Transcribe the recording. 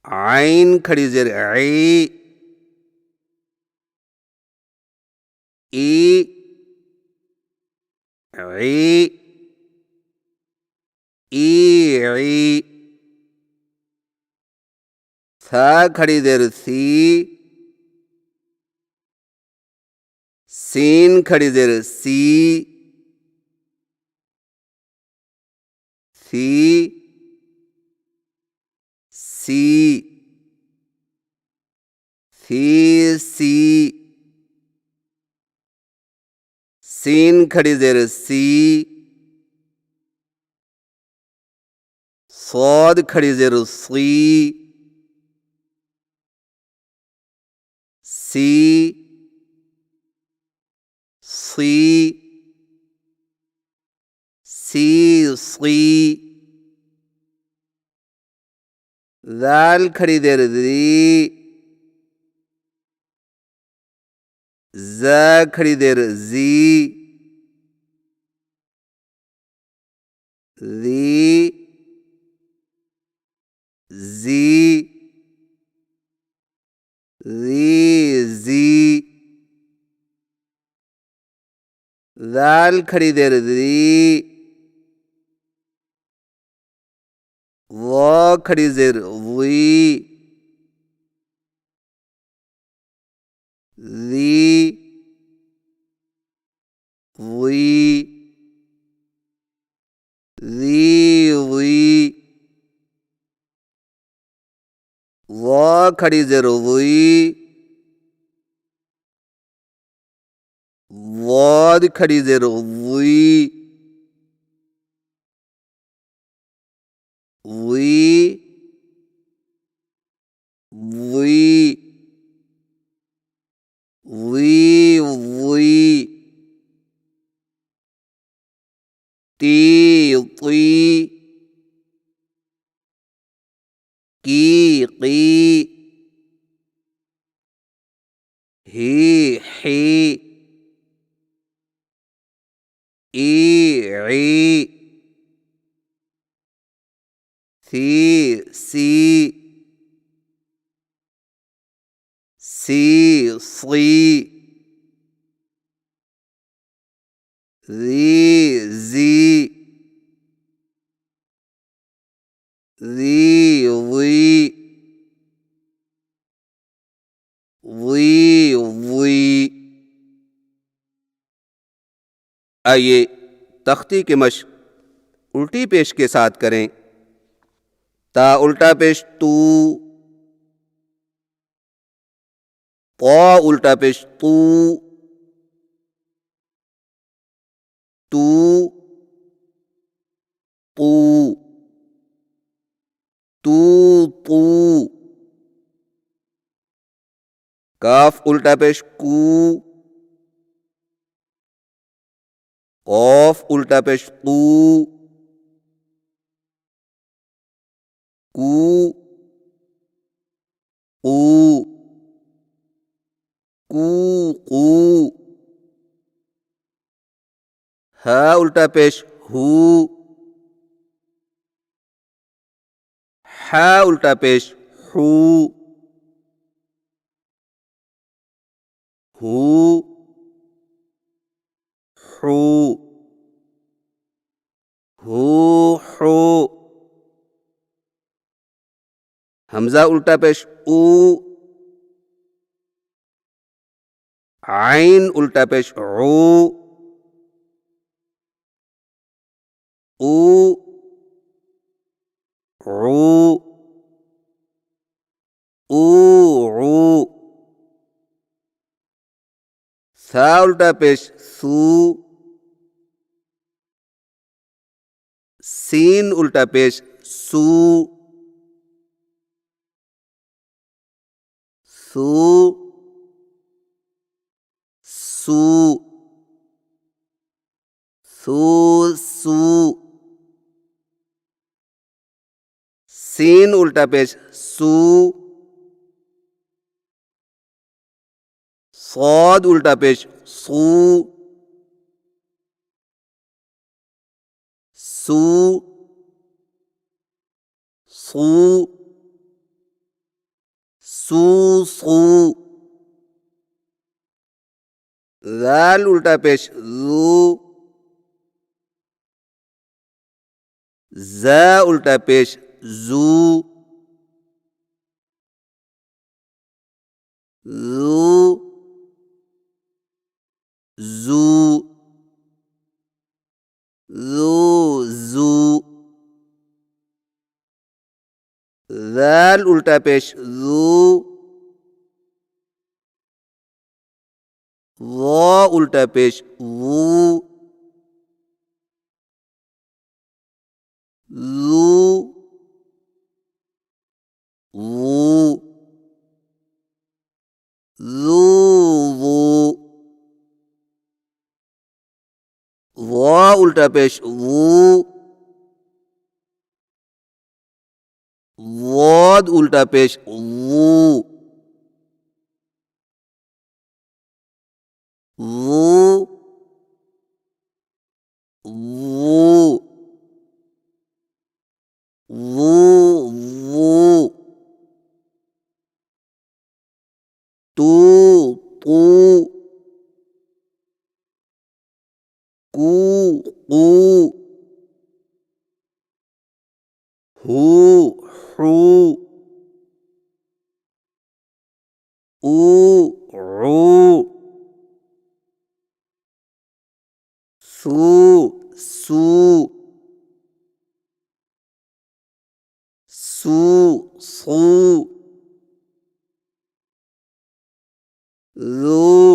आइन खड़ी ज़ेर ई, ई, ई, सा खड़ी ज़ेर सी, सीन खड़ी ज़ेर सी, सी, सी, सी, सीन खड़ी ज़ेर सी, सौद खड़ी ज़ेर सी, सी, सी, सी, दाल खड़ी ज़ेर ज़ी, ज़ खड़ी ज़ेर ज़ी, ज़ी, ज़ी, ज़ी, दाल खड़ी ज़ेर ज़ी, व खड़ी ज़ेर वी, वी, वी, वी, व खड़ी ज़ेर वी, वाद खड़ी ज़ेर वी, वी, वी, वी, वी, ती, ती, की, ही, ई, सी, सी, ज़ी, ज़ी, वी। आइए तख्ती की मशक उल्टी पेश के साथ करें। ता उल्टा पेश तू, क़ा उल्टा पेश तू, तू, तू, तू, तू, काफ उल्टा पेश कू, क़ाफ उल्टा पेश कू, कू, कू, कू, कू, हा उल्टा पेश हू, हा उल्टा पेश हू, हू, हू, हू, हमजा उल्टा पेश ऊ, आइन उल्टा पेश ऊ, ऊ, ऊ, सा उल्टा पेश सू, सीन उल्टा पेश सू, सू, सू, सू, सू, सीन उल्टा पेश सू, सौद उल्टा पेश सू, सू, सू, سو سو. ذال الٹا پیش ذو. ز الٹا پیش زو. زو زو زو زو. ذال الٹا پیش ذو. وا الٹا پیش وو. ذو وو. ذو وو. وا الٹا پیش وو. واد الٹا پیش وو. وو وو وو وو. تو تو. کو کو. ہو ہو. او عو. سو سو. سو سو. ذو